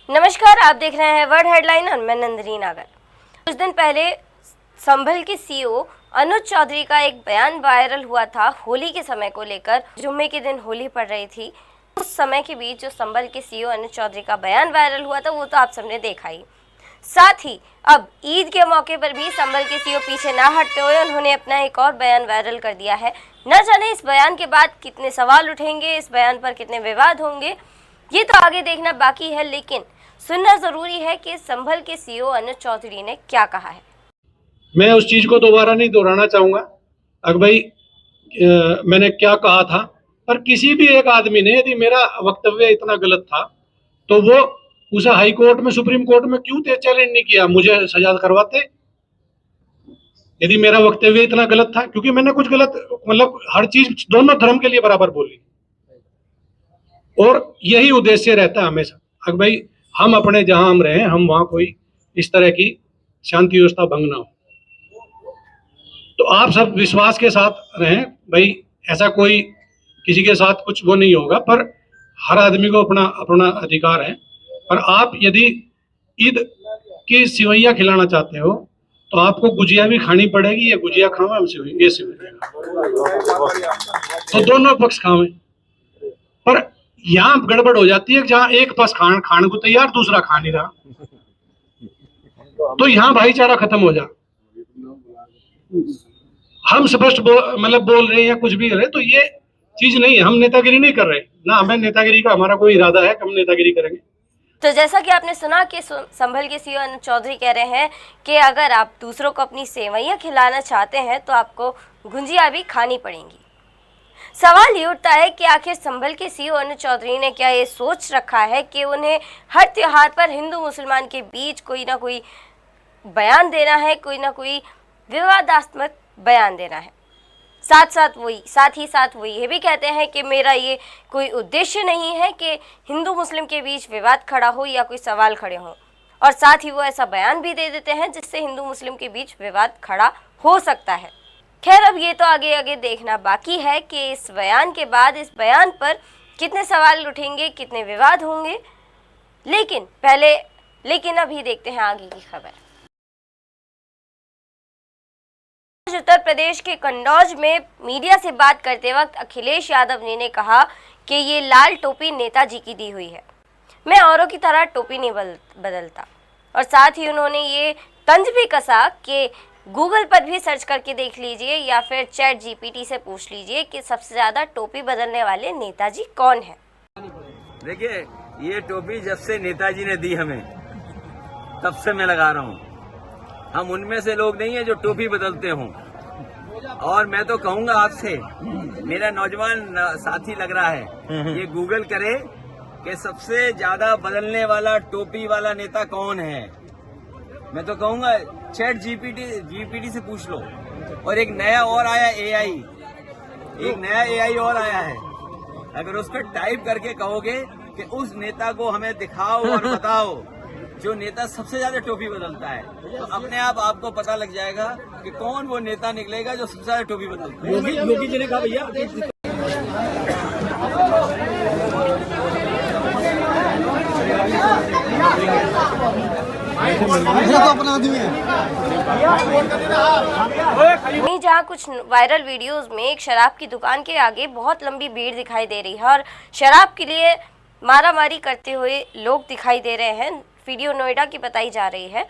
नमस्कार, आप देख रहे हैं वर्ड हेडलाइन और मैं नंदिनी नागर। कुछ दिन पहले संभल के सीईओ अनुज चौधरी का एक बयान वायरल हुआ था होली के समय को लेकर। जुम्मे के दिन होली पड़ रही थी, उस समय के बीच जो संभल के सीईओ अनुज चौधरी का बयान वायरल हुआ था वो तो आप सबने देखा ही। साथ ही अब ईद के मौके पर भी संभल के सीईओ पीछे ना हटते हुए उन्होंने अपना एक और बयान वायरल कर दिया है। न जाने इस बयान के बाद कितने सवाल उठेंगे, इस बयान पर कितने विवाद होंगे, ये तो आगे देखना बाकी है, लेकिन सुनना जरूरी है कि संभल के सीईओ अनुज चौधरी ने क्या कहा है। मैं उस चीज को दोबारा नहीं दोहराना चाहूंगा अगर भाई मैंने क्या कहा था, पर किसी भी एक आदमी ने यदि मेरा वक्तव्य इतना गलत था तो वो उसे हाई कोर्ट में, सुप्रीम कोर्ट में क्यों चैलेंज नहीं किया, मुझे सजा करवाते। यदि मेरा वक्तव्य इतना गलत था, क्योंकि मैंने कुछ गलत मतलब हर चीज दोनों धर्म के लिए बराबर बोली और यही उद्देश्य रहता है हमेशा। अगर भाई हम अपने जहां हम रहे, हम वहां कोई इस तरह की शांति व्यवस्था भंग ना हो, तो आप सब विश्वास के साथ रहें। भाई ऐसा कोई किसी के साथ कुछ वो नहीं होगा, पर हर आदमी को अपना अपना अधिकार है। पर आप यदि ईद की सिवैया खिलाना चाहते हो तो आपको गुजिया भी खानी पड़ेगी, या गुजिया खाओ हम ये सिवैया, तो दोनों पक्ष खाओ। पर यहाँ गड़बड़ हो जाती है जहाँ एक पक्ष खाने को तैयार, दूसरा खा नहीं रहा, तो यहाँ भाईचारा खत्म हो जा। हम स्पष्ट मतलब बोल रहे हैं या कुछ भी रहे, तो ये चीज नहीं है। हम नेतागिरी नहीं कर रहे ना, हमें नेतागिरी का हमारा कोई इरादा है कि हम नेतागिरी करेंगे। तो जैसा कि आपने सुना कि संभल के सीईओ अनुज चौधरी कह रहे हैं कि अगर आप दूसरों को अपनी सेवैयां खिलाना चाहते हैं तो आपको गुंजिया भी खानी पड़ेंगी। सवाल ये उठता है कि आखिर संभल के सीईओ अनुज चौधरी ने क्या ये सोच रखा है कि उन्हें हर त्योहार पर हिंदू मुसलमान के बीच कोई ना कोई बयान देना है, कोई ना कोई विवादास्पद बयान देना है। साथ ही साथ वो ये भी कहते हैं कि मेरा ये कोई उद्देश्य नहीं है कि हिंदू मुस्लिम के बीच विवाद खड़ा हो या कोई सवाल खड़े हों, और साथ ही वो ऐसा बयान भी दे देते हैं जिससे हिंदू मुस्लिम के बीच विवाद खड़ा हो सकता है। खैर, अब ये तो आगे देखना बाकी है कि इस बयान के बाद इस बयान पर कितने सवाल उठेंगे, कितने विवाद होंगे। लेकिन अभी देखते हैं आगे की खबर। उत्तर प्रदेश के कन्नौज में मीडिया से बात करते वक्त अखिलेश यादव जी ने कहा कि ये लाल टोपी नेताजी की दी हुई है, मैं औरों की तरह टोपी नहीं बदलता। और साथ ही उन्होंने ये तंज भी कसा कि गूगल पर भी सर्च करके देख लीजिए या फिर चैट जीपीटी से पूछ लीजिए कि सबसे ज्यादा टोपी बदलने वाले नेताजी कौन है। देखिए, ये टोपी जब से नेताजी ने दी हमें तब से मैं लगा रहा हूँ। हम उनमें से लोग नहीं है जो टोपी बदलते हों। और मैं तो कहूंगा आपसे, मेरा नौजवान साथी लग रहा है, ये गूगल करे कि सबसे ज्यादा बदलने वाला टोपी वाला नेता कौन है। मैं तो कहूंगा चैट जीपीटी से पूछ लो। और एक नया और आया एआई और आया है। अगर उस पर टाइप करके कहोगे कि उस नेता को हमें दिखाओ और बताओ जो नेता सबसे ज्यादा टोपी बदलता है, तो अपने आप आपको पता लग जाएगा कि कौन वो नेता निकलेगा जो सबसे ज्यादा टोपी बदलता है। योगी जी ने कहा भैया जहाँ कुछ वायरल वीडियोस में एक शराब की दुकान के आगे बहुत लंबी भीड़ दिखाई दे रही है और शराब के लिए मारामारी करते हुए लोग दिखाई दे रहे हैं। वीडियो नोएडा की बताई जा रही है।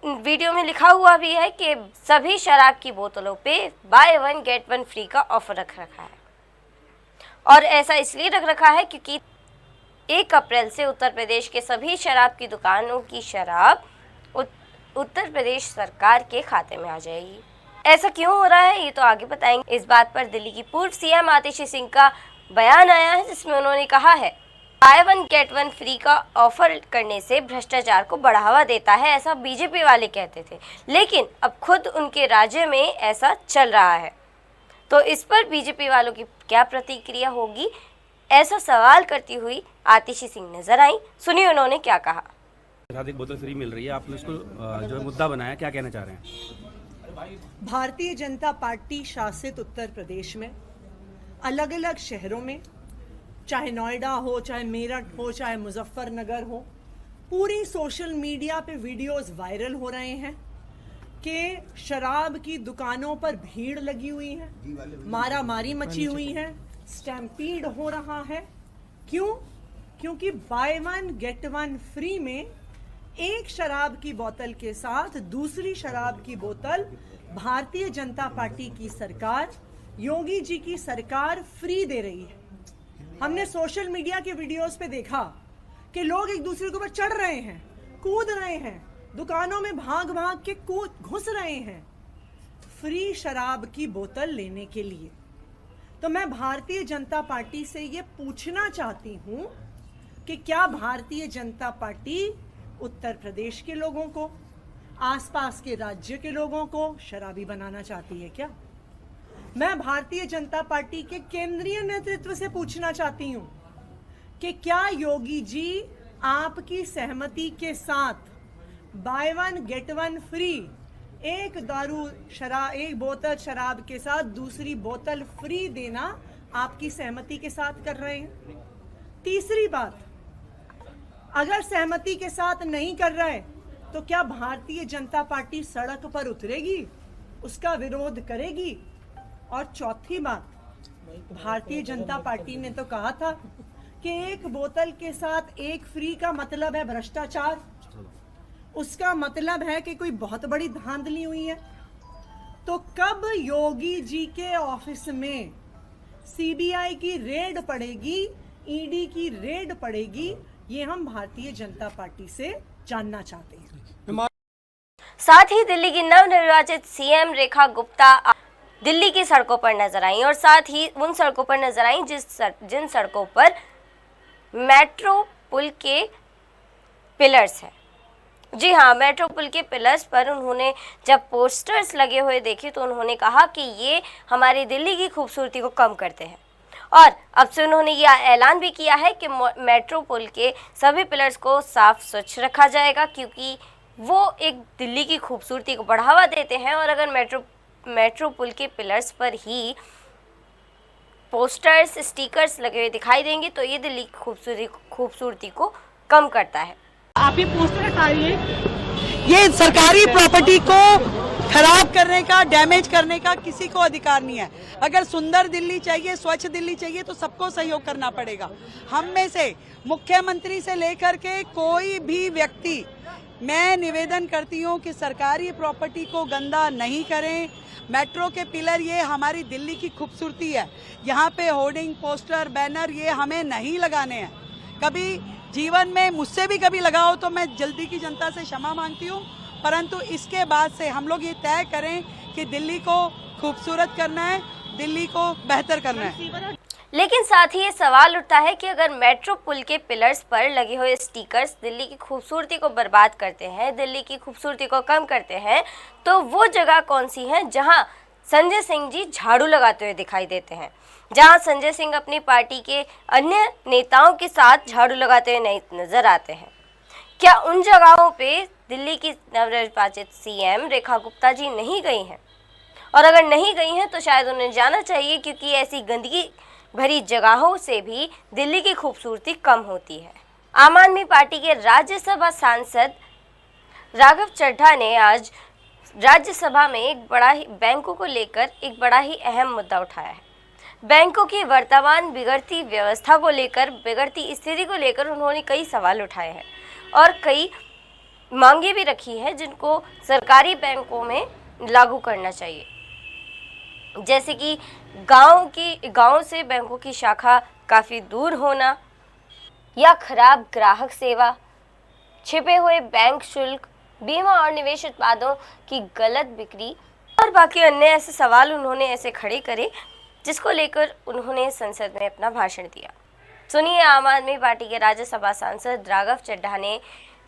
वीडियो में लिखा हुआ भी है कि सभी शराब की बोतलों पे बाय 1 गेट 1 फ्री का ऑफर रखा है, और ऐसा इसलिए रखा है क्योंकि 1 अप्रैल से उत्तर प्रदेश के सभी शराब की दुकानों की शराब उत्तर प्रदेश सरकार के खाते में आ जाएगी। ऐसा क्यों हो रहा है ये तो आगे बताएंगे। इस बात पर दिल्ली की पूर्व सीएम आतिशी सिंह का बयान आया है, जिसमें उन्होंने कहा है बाय 1 गेट 1 फ्री का ऑफर करने से भ्रष्टाचार को बढ़ावा देता है, ऐसा बीजेपी वाले कहते थे, लेकिन अब खुद उनके राज्य में ऐसा चल रहा है। तो इस पर बीजेपी वालों की क्या प्रतिक्रिया होगी, ऐसा सवाल करती हुई आतिशी सिंह नजर आई। सुनिए उन्होंने क्या कहा। अधिक बोतल फ्री मिल रही है, आपने इसको जो मुद्दा बनाया, क्या कहना चाह रहे हैं? भारतीय जनता पार्टी शासित उत्तर प्रदेश में अलग अलग शहरों में, चाहे नोएडा हो, चाहे मेरठ हो, चाहे मुजफ्फरनगर हो, पूरी सोशल मीडिया पे वीडियोस वायरल हो रहे हैं कि शराब की दुकानों पर भीड़ लगी हुई है, मारामारी मची हुई है, स्टैम्पीड हो रहा है। क्यों? क्योंकि by one get one free में एक शराब की बोतल के साथ दूसरी शराब की बोतल भारतीय जनता पार्टी की सरकार, योगी जी की सरकार फ्री दे रही है। हमने सोशल मीडिया के वीडियोस पे देखा कि लोग एक दूसरे के ऊपर चढ़ रहे हैं, कूद रहे हैं, दुकानों में भाग भाग के घुस रहे हैं फ्री शराब की बोतल लेने के लिए। तो मैं भारतीय जनता पार्टी से ये पूछना चाहती हूं कि क्या भारतीय जनता पार्टी उत्तर प्रदेश के लोगों को, आसपास के राज्य के लोगों को शराबी बनाना चाहती है क्या? मैं भारतीय जनता पार्टी के केंद्रीय नेतृत्व से पूछना चाहती हूं कि क्या योगी जी आपकी सहमति के साथ by one get one free, एक बोतल शराब के साथ दूसरी बोतल फ्री देना आपकी सहमति के साथ कर रहे हैं? तीसरी बात, अगर सहमति के साथ नहीं कर रहे तो क्या भारतीय जनता पार्टी सड़क पर उतरेगी, उसका विरोध करेगी? और चौथी बात, भारतीय जनता पार्टी ने तो कहा था कि एक बोतल के साथ एक फ्री का मतलब है भ्रष्टाचार, उसका मतलब है कि कोई बहुत बड़ी धांधली हुई है। तो कब योगी जी के ऑफिस में सीबीआई की रेड पड़ेगी, ईडी की रेड पड़ेगी, ये हम भारतीय जनता पार्टी से जानना चाहते हैं। साथ ही दिल्ली की नवनिर्वाचित सीएम रेखा गुप्ता दिल्ली की सड़कों पर नजर आई और साथ ही उन सड़कों पर नजर आई जिन सड़कों पर मेट्रो पुल के पिलर्स हैं। जी हाँ, मेट्रो पुल के पिलर्स पर उन्होंने जब पोस्टर्स लगे हुए देखे तो उन्होंने कहा कि ये हमारी दिल्ली की खूबसूरती को कम करते हैं। और अब से उन्होंने यह ऐलान भी किया है कि मेट्रो पुल के सभी पिलर्स को साफ स्वच्छ रखा जाएगा, क्योंकि वो एक दिल्ली की खूबसूरती को बढ़ावा देते हैं। और अगर मेट्रो पुल के पिलर्स पर ही पोस्टर्स, स्टिकर्स लगे हुए दिखाई देंगे तो ये दिल्ली की खूबसूरती को कम करता है। आप ये पोस्टर हटाइए, ये सरकारी प्रॉपर्टी को खराब करने का, डैमेज करने का किसी को अधिकार नहीं है। अगर सुंदर दिल्ली चाहिए, स्वच्छ दिल्ली चाहिए तो सबको सहयोग करना पड़ेगा। हम में से मुख्यमंत्री से लेकर के कोई भी व्यक्ति, मैं निवेदन करती हूँ कि सरकारी प्रॉपर्टी को गंदा नहीं करें। मेट्रो के पिलर ये हमारी दिल्ली की खूबसूरती है, यहाँ पे होर्डिंग, पोस्टर, बैनर ये हमें नहीं लगाने हैं। कभी जीवन में मुझसे भी कभी लगाओ तो मैं जल्दी की जनता से क्षमा मांगती हूँ, परंतु इसके बाद से हम लोग ये तय करें कि दिल्ली को खूबसूरत करना है, दिल्ली को बेहतर करना है। लेकिन साथ ही ये सवाल उठता है कि अगर मेट्रो पुल के पिलर्स पर लगे हुए स्टिकर्स दिल्ली की खूबसूरती को बर्बाद करते हैं, दिल्ली की खूबसूरती को कम करते हैं, तो वो जगह कौन सी है जहां संजय सिंह जी झाड़ू लगाते हुए दिखाई देते हैं, जहां संजय सिंह अपनी पार्टी के अन्य नेताओं के साथ झाड़ू लगाते हुए नजर आते हैं? क्या उन जगहों पे दिल्ली की नवनिर्वाचित सीएम रेखा गुप्ता जी नहीं गई हैं? और अगर नहीं गई हैं तो शायद उन्हें जाना चाहिए, क्योंकि ऐसी गंदगी भरी जगहों से भी दिल्ली की खूबसूरती कम होती है। आम आदमी पार्टी के राज्यसभा सांसद राघव चड्ढा ने आज राज्यसभा में बैंकों को लेकर एक बड़ा ही अहम मुद्दा उठाया है। बैंकों की वर्तमान बिगड़ती व्यवस्था को लेकर, बिगड़ती स्थिति को लेकर उन्होंने कई सवाल उठाए हैं और कई मांगे भी रखी है जिनको सरकारी बैंकों में लागू करना चाहिए, जैसे कि गांव से बैंकों की शाखा काफ़ी दूर होना, या खराब ग्राहक सेवा, छिपे हुए बैंक शुल्क, बीमा और निवेश उत्पादों की गलत बिक्री और बाकी अन्य ऐसे सवाल उन्होंने ऐसे खड़े करे जिसको लेकर उन्होंने संसद में अपना भाषण दिया। सुनिए आम आदमी पार्टी के राज्यसभा सांसद राघव चड्ढा ने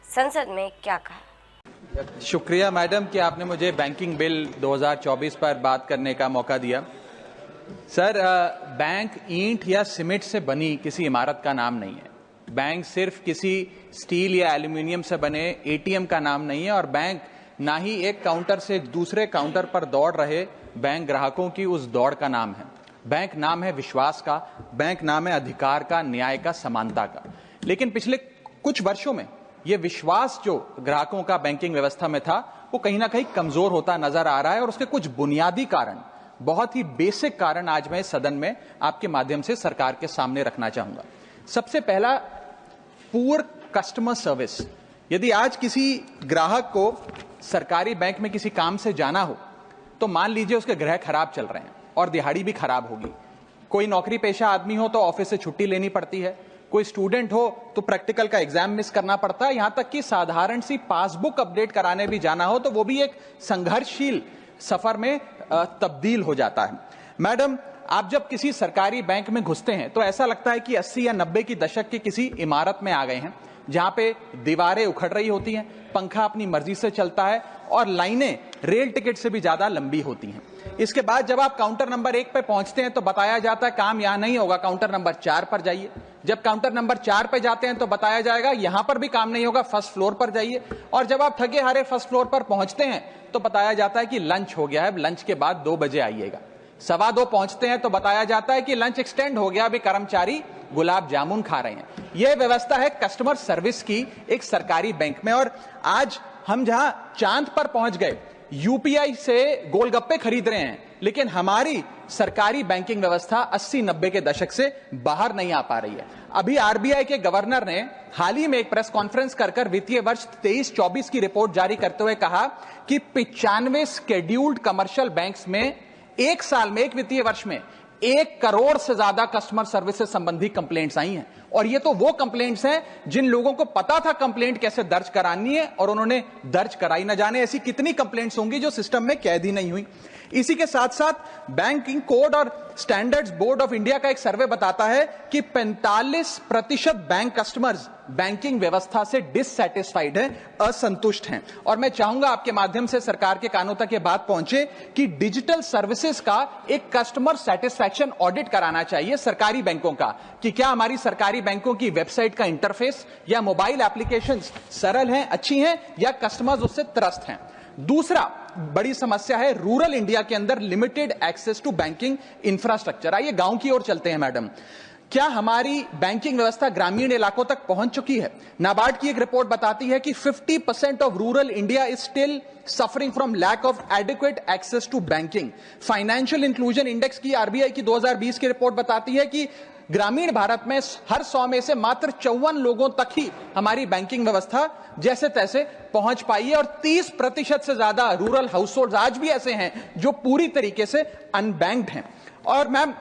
संसद में क्या कहा। शुक्रिया मैडम कि आपने मुझे बैंकिंग बिल 2024 पर बात करने का मौका दिया। सर, बैंक ईंट या सीमेंट से बनी किसी इमारत का नाम नहीं है। बैंक सिर्फ किसी स्टील या एल्यूमिनियम से बने एटीएम का नाम नहीं है, और बैंक ना ही एक काउंटर से दूसरे काउंटर पर दौड़ रहे बैंक ग्राहकों की उस दौड़ का नाम है। बैंक नाम है विश्वास का, बैंक नाम है अधिकार का, न्याय का, समानता का। लेकिन पिछले कुछ वर्षों में ये विश्वास जो ग्राहकों का बैंकिंग व्यवस्था में था वो कहीं ना कहीं कमजोर होता नजर आ रहा है और उसके कुछ बुनियादी कारण, बहुत ही बेसिक कारण आज मैं सदन में आपके माध्यम से सरकार के सामने रखना चाहूंगा। सबसे पहला, पुअर कस्टमर सर्विस। यदि आज किसी ग्राहक को सरकारी बैंक में किसी काम से जाना हो तो मान लीजिए उसके ग्रह खराब चल रहे हैं और दिहाड़ी भी खराब होगी, कोई नौकरी पेशा आदमी हो तो ऑफिस से छुट्टी लेनी पड़ती है, कोई स्टूडेंट हो तो प्रैक्टिकल का एग्जाम मिस करना पड़ता है, यहां तक कि साधारण सी पासबुक अपडेट कराने भी जाना हो तो वो भी एक संघर्षशील सफर में तब्दील हो जाता है। मैडम, आप जब किसी सरकारी बैंक में घुसते हैं तो ऐसा लगता है कि 80 या 90 की दशक की किसी इमारत में आ गए हैं, जहां पे दीवारें उखड़ रही होती हैं, पंखा अपनी मर्जी से चलता है और लाइनें रेल टिकट से भी ज्यादा लंबी होती हैं। इसके बाद जब आप काउंटर नंबर 1 पे पहुंचते हैं तो बताया जाता है काम यहां नहीं होगा, काउंटर नंबर 4 पर जाइए। जब काउंटर नंबर 4 पे जाते हैं तो बताया जाएगा यहां पर भी काम नहीं होगा, फर्स्ट फ्लोर पर जाइए। और जब आप थके हारे फर्स्ट फ्लोर पर पहुंचते हैं तो बताया जाता है कि लंच हो गया है, लंच के बाद 2 बजे आइएगा। 2:15 पहुंचते हैं तो बताया जाता है कि लंच एक्सटेंड हो गया, अभी कर्मचारी गुलाब जामुन खा रहे हैं। यह व्यवस्था है कस्टमर सर्विस की एक सरकारी बैंक में। और आज हम जहां चांद पर पहुंच गए, यूपीआई से गोलगप्पे खरीद रहे हैं, लेकिन हमारी सरकारी बैंकिंग व्यवस्था 80-90 के दशक से बाहर नहीं आ पा रही है। अभी आरबीआई के गवर्नर ने हाल ही में एक प्रेस कॉन्फ्रेंस कर वित्तीय वर्ष 23-24 की रिपोर्ट जारी करते हुए कहा कि 95 शेड्यूल्ड कमर्शियल बैंक्स में एक साल में, एक वित्तीय वर्ष में 1 करोड़ से ज्यादा कस्टमर सर्विस से संबंधी कंप्लेंट्स आई हैं। और ये तो वो कंप्लेंट्स हैं जिन लोगों को पता था कंप्लेंट कैसे दर्ज करानी है और उन्होंने दर्ज कराई। न जाने ऐसी कितनी कंप्लेंट्स होंगी जो सिस्टम में कैद ही नहीं हुई। इसी के साथ साथ बैंकिंग कोड और स्टैंडर्ड्स बोर्ड ऑफ इंडिया का एक सर्वे बताता है कि 45% बैंक कस्टमर्स बैंकिंग व्यवस्था से डिससैटिस्फाइड हैं, असंतुष्ट हैं। और मैं चाहूंगा आपके माध्यम से सरकार के कानों तक ये बात पहुंचे कि डिजिटल सर्विसेज का एक कस्टमर सेटिस्फैक्शन ऑडिट कराना चाहिए सरकारी बैंकों का, कि क्या हमारी सरकारी बैंकों की वेबसाइट का इंटरफेस या मोबाइल एप्लीकेशंस सरल हैं, अच्छी हैं, या कस्टमर्स उससे त्रस्त हैं। दूसरा बड़ी समस्या है रूरल इंडिया के अंदर limited access to banking infrastructure. आइए गांव की ओर चलते हैं। मैडम, क्या हमारी बैंकिंग व्यवस्था ग्रामीण इलाकों तक पहुंच चुकी है? नाबार्ड की एक रिपोर्ट बताती है कि 50% of rural India is still suffering from lack of adequate access to banking. Financial inclusion index की आरबीआई की 2020 की रिपोर्ट बताती है कि ग्रामीण भारत में हर 100 में से मात्र 54 लोगों तक ही हमारी बैंकिंग व्यवस्था जैसे तैसे पहुंच पाई है और 30% से ज्यादा रूरल हाउसहोल्ड आज भी ऐसे हैं जो पूरी तरीके से अनबैंक्ड हैं। और मैम,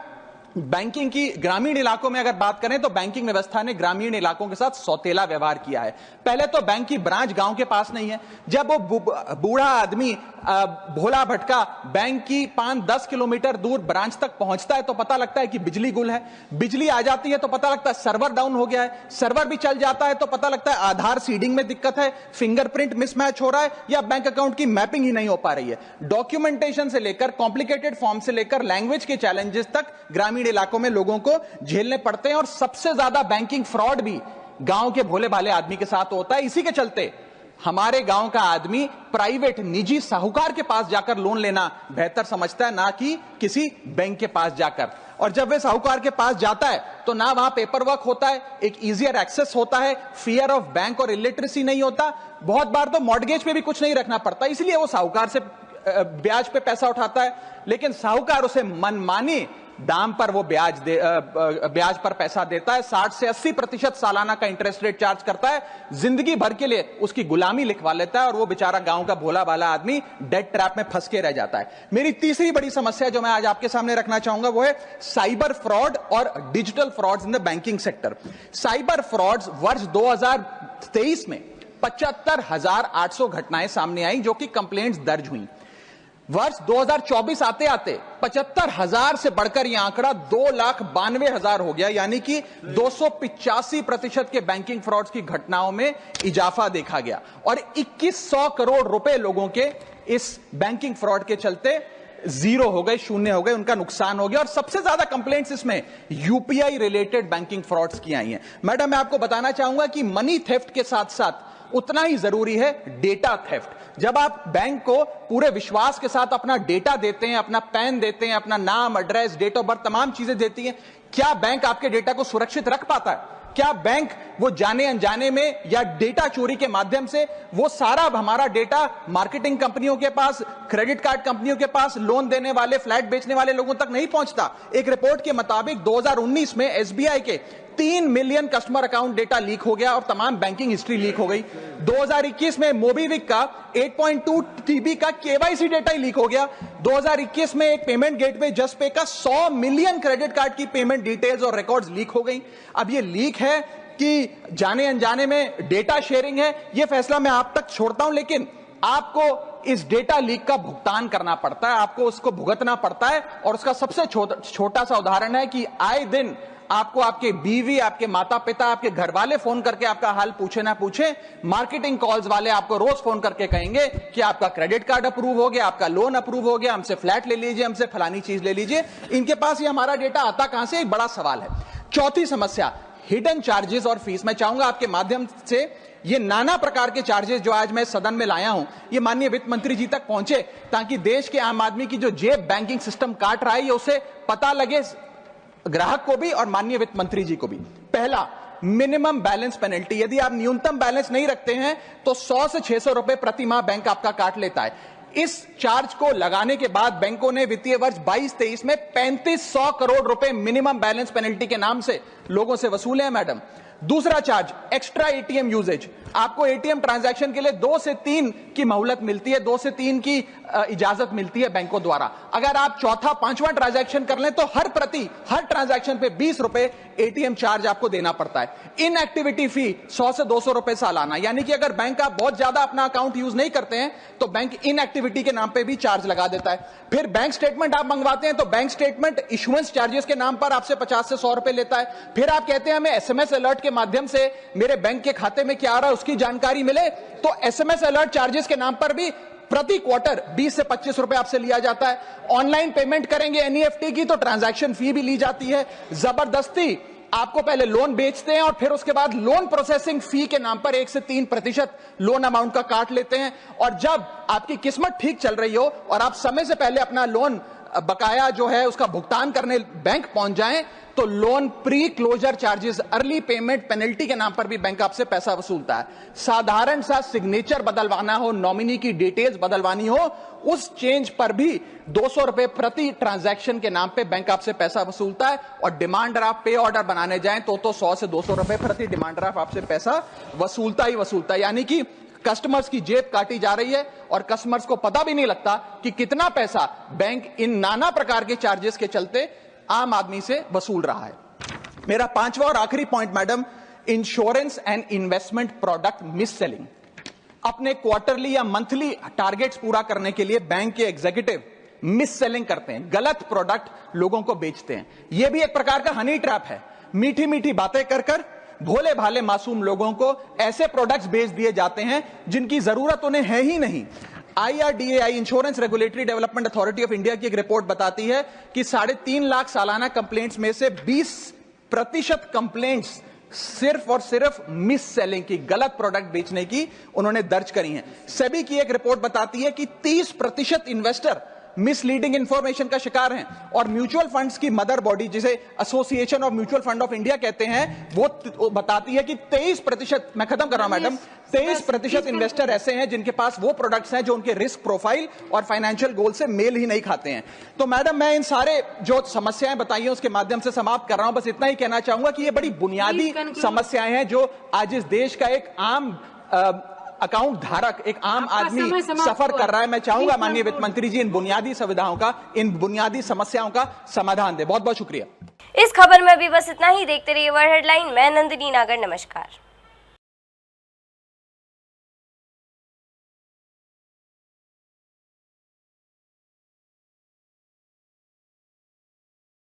बैंकिंग की ग्रामीण इलाकों में अगर बात करें तो बैंकिंग व्यवस्था ने ग्रामीण इलाकों के साथ सौतेला व्यवहार किया है। पहले तो बैंक की ब्रांच गांव के पास नहीं है। जब वो बूढ़ा आदमी भोला भटका बैंक की 5-10 किलोमीटर दूर ब्रांच तक पहुंचता है तो पता लगता है कि बिजली गुल है। बिजली आ जाती है तो पता लगता है सर्वर डाउन हो गया है। सर्वर भी चल जाता है तो पता लगता है आधार सीडिंग में दिक्कत है, फिंगरप्रिंट मिसमैच हो रहा है या बैंक अकाउंट की मैपिंग ही नहीं हो पा रही है। डॉक्यूमेंटेशन से लेकर कॉम्प्लिकेटेड फॉर्म से लेकर लैंग्वेज के चैलेंजेस तक ग्रामीण इलाकों में लोगों को झेलने पड़ते हैं और सबसे ज्यादा बैंकिंग फ्रॉड भी गांव के भोले भाले आदमी के साथ होता है। इसी के चलते हमारे गांव का आदमी प्राइवेट निजी साहूकार के पास जाकर लोन लेना बेहतर समझता है, ना कि किसी बैंक के पास जाकर। और जब वे साहूकार के पास जाता है तो ना वहां पेपर वर्क होता है, एक इजियर एक्सेस होता है, फियर ऑफ बैंक और इलिटरेसी नहीं होता। बहुत बार तो मॉर्गेज पे भी कुछ नहीं रखना पड़ता, इसलिए वो साहूकार से ब्याज पे पैसा उठाता है, लेकिन साहूकार उसे मनमानी दाम पर वो ब्याज पर पैसा देता है। 60 से 80% सालाना का इंटरेस्ट रेट चार्ज करता है, जिंदगी भर के लिए उसकी गुलामी लिखवा लेता है और वो बेचारा गांव का भोला भाला आदमी डेट ट्रैप में फंस के रह जाता है। मेरी तीसरी बड़ी समस्या जो मैं आज आपके सामने रखना चाहूंगा वो है साइबर फ्रॉड और digital frauds in the banking sector. Cyber frauds वर्ष 2023 में 75,800 घटनाएं सामने आई जो कि कंप्लेंट्स दर्ज हुई। वर्ष 2024 आते आते 75,000 से बढ़कर यह आंकड़ा 2,92,000 हो गया, यानी कि 285% के बैंकिंग फ्रॉड्स की घटनाओं में इजाफा देखा गया और 2100 करोड़ रुपए लोगों के इस बैंकिंग फ्रॉड के चलते जीरो हो गए, शून्य हो गए, उनका नुकसान हो गया। और सबसे ज्यादा कंप्लेंट्स इसमें यूपीआई रिलेटेड बैंकिंग फ्रॉड्स की आई हैं। मैडम, मैं आपको बताना चाहूंगा कि मनी थेफ्ट के साथ साथ उतना ही जरूरी है डेटा थेफ्ट। जब आप बैंक को पूरे विश्वास के साथ अपना डेटा देते हैं, अपना पैन देते हैं, अपना नाम, एड्रेस, डेट ऑफ बर्थ, तमाम चीजें देती हैं, क्या बैंक आपके डेटा को सुरक्षित रख पाता है? क्या बैंक वो जाने अनजाने में या डेटा चोरी के माध्यम से वो सारा हमारा डेटा मार्केटिंग कंपनियों के पास, क्रेडिट कार्ड कंपनियों के पास, लोन देने वाले, फ्लैट बेचने वाले लोगों तक नहीं पहुंचता? एक रिपोर्ट के मुताबिक 2019 में एसबीआई के 3 million customer account data leak हो गया और तमाम बैंकिंग हिस्ट्री लीक हो गई। 2021 में मोबीविक का 8.2 TB का केवाईसी डेटा ही लीक हो गया। 2021 में एक पेमेंट गेटवे जस्टपे का 100 मिलियन क्रेडिट कार्ड की पेमेंट डिटेल्स और रिकॉर्ड्स लीक हो गई। अब ये लीक है कि जाने अनजाने में डेटा शेयरिंग है, ये फैसला मैं आप तक छोड़ता हूं, लेकिन आपको इस डेटा लीक का भुगतान करना पड़ता है, आपको उसको भुगतना पड़ता है। और उसका सबसे छोटा सा उदाहरण है कि आए दिन आपको आपके बीवी, आपके माता पिता, आपके घर वाले फोन करके आपका हाल पूछे ना पूछे, मार्केटिंग कॉल्स वाले आपको रोज फोन करके कहेंगे कि आपका क्रेडिट कार्ड अप्रूव हो गया, आपका लोन अप्रूव हो गया, हमसे फ्लैट ले लीजिए, हमसे फलानी चीज ले लीजिए। इनके पास ये हमारा डेटा आता कहां से, एक बड़ा सवाल है। चौथी समस्या, हिडन चार्जेस और फीस। मैं चाहूंगा आपके माध्यम से ये नाना प्रकार के चार्जेस जो आज मैं सदन में लाया हूं, ये माननीय वित्त मंत्री जी तक पहुंचे, ताकि देश के आम आदमी की जो जेब बैंकिंग सिस्टम काट रहा है, ये उसे पता लगे, ग्राहक को भी और माननीय वित्त मंत्री जी को भी। पहला, मिनिमम बैलेंस पेनल्टी। यदि आप न्यूनतम बैलेंस नहीं रखते हैं तो 100 से 600 रुपए प्रति माह बैंक आपका काट लेता है। इस चार्ज को लगाने के बाद बैंकों ने वित्तीय वर्ष 22-23 में 3500 करोड़ रुपए मिनिमम बैलेंस पेनल्टी के नाम से लोगों से वसूले हैं मैडम। दूसरा चार्ज, एक्स्ट्रा एटीएम यूजेज। आपको एटीएम ट्रांजैक्शन के लिए 2 से 3 की मोहलत मिलती है, 2 से 3 की इजाजत मिलती है बैंकों द्वारा। अगर आप चौथा, पांचवा ट्रांजैक्शन कर लें तो हर ट्रांजैक्शन पे 20 रुपए एटीएम चार्ज आपको देना पड़ता है। इनएक्टिविटी फी 100 से 200 रुपए सालाना, यानी कि अगर बैंक आप बहुत ज्यादा अपना अकाउंट यूज नहीं करते हैं तो बैंक इनएक्टिविटी के नाम पे भी चार्ज लगा देता है। फिर बैंक स्टेटमेंट आप मंगवाते हैं तो बैंक स्टेटमेंट इशुएंस चार्जेस के नाम पर आपसे 50 से 100 रुपए लेता है। फिर आप कहते हैं हमें एसएमएस अलर्ट के माध्यम से मेरे बैंक के खाते में क्या आ रहा है उसकी जानकारी मिले, तो एसएमएस अलर्ट चार्जेस के नाम पर भी प्रति क्वार्टर 20 से 25 रुपए आपसे लिया जाता है। ऑनलाइन पेमेंट करेंगे एनईएफटी की तो ट्रांजैक्शन फी भी ली जाती है। जबरदस्ती आपको पहले लोन बेचते हैं और फिर उसके बाद लोन प्रोसेसिंग फी के नाम पर 1 से 3% लोन अमाउंट का काट लेते हैं। और जब आपकी किस्मत ठीक चल रही हो और आप समय से पहले अपना लोन बकाया जो है उसका भुगतान करने बैंक पहुंच जाएं तो loan pre closure charges, early payment penalty के नाम पर भी बैंक आपसे पैसा वसूलता है। साधारण सा सिग्नेचर बदलवाना हो, नॉमिनी की डिटेल्स बदलवानी हो, उस चेंज पर भी 200 रुपए प्रति ट्रांजैक्शन के नाम पे बैंक आपसे पैसा वसूलता है। और डिमांड ड्राफ्ट पे ऑर्डर बनाने जाएं तो 100 से 200 रुपए प्रति डिमांड ड्राफ्ट आपसे पैसा वसूलता ही वसूलता है। यानी कि कस्टमर्स की जेब काटी जा रही है और कस्टमर्स को पता भी नहीं लगता कि कितना पैसा बैंक इन नाना प्रकार के चार्जेस के चलते आम आदमी से वसूल रहा है। मेरा पांचवा और आखिरी point madam, insurance and investment product miss selling. अपने क्वार्टरली या मंथली टारगेट्स पूरा करने के लिए बैंक के एग्जीक्यूटिव मिस सेलिंग करते हैं, गलत प्रोडक्ट लोगों को बेचते हैं। यह भी एक प्रकार का हनी ट्रैप है। मीठी मीठी बातें कर कर भोले भाले मासूम लोगों को ऐसे प्रोडक्ट्स बेच दिए जाते हैं जिनकी जरूरत उन्हें है ही नहीं। IRDAI, insurance regulatory development authority of India की एक रिपोर्ट बताती है कि 3.5 लाख सालाना कंप्लेंट्स में से 20% कंप्लेंट्स सिर्फ और सिर्फ मिस सेलिंग की, गलत प्रोडक्ट बेचने की उन्होंने दर्ज करी हैं। सेबी की एक रिपोर्ट बताती है कि 30% इन्वेस्टर मिसलीडिंग इंफॉर्मेशन का शिकार हैं। और म्यूचुअल फंड्स की मदर बॉडी, जिसे association of mutual fund of India कहते हैं, वो बताती है कि 23%, मैं खत्म कर रहा हूं मैडम, 23% इन्वेस्टर ऐसे हैं जिनके पास वो प्रोडक्ट्स हैं जो उनके रिस्क प्रोफाइल और फाइनेंशियल गोल से मेल ही नहीं खाते हैं। तो मैडम, मैं इन सारे जो समस्याएं बताई हैं उसके माध्यम से समाप्त कर रहा हूं। बस इतना ही कहना चाहूंगा कि ये बड़ी बुनियादी समस्याएं हैं जो आज इस देश का एक आम अकाउंट धारक, एक आम आदमी सफर कर रहा है। मैं चाहूंगा माननीय वित्त मंत्री जी इन बुनियादी सुविधाओं का, इन बुनियादी समस्याओं का समाधान दे। बहुत बहुत शुक्रिया। इस खबर में भी बस इतना ही। देखते रहिए वर्ल्ड हेडलाइन। मैं नंदिनी नागर, नमस्कार।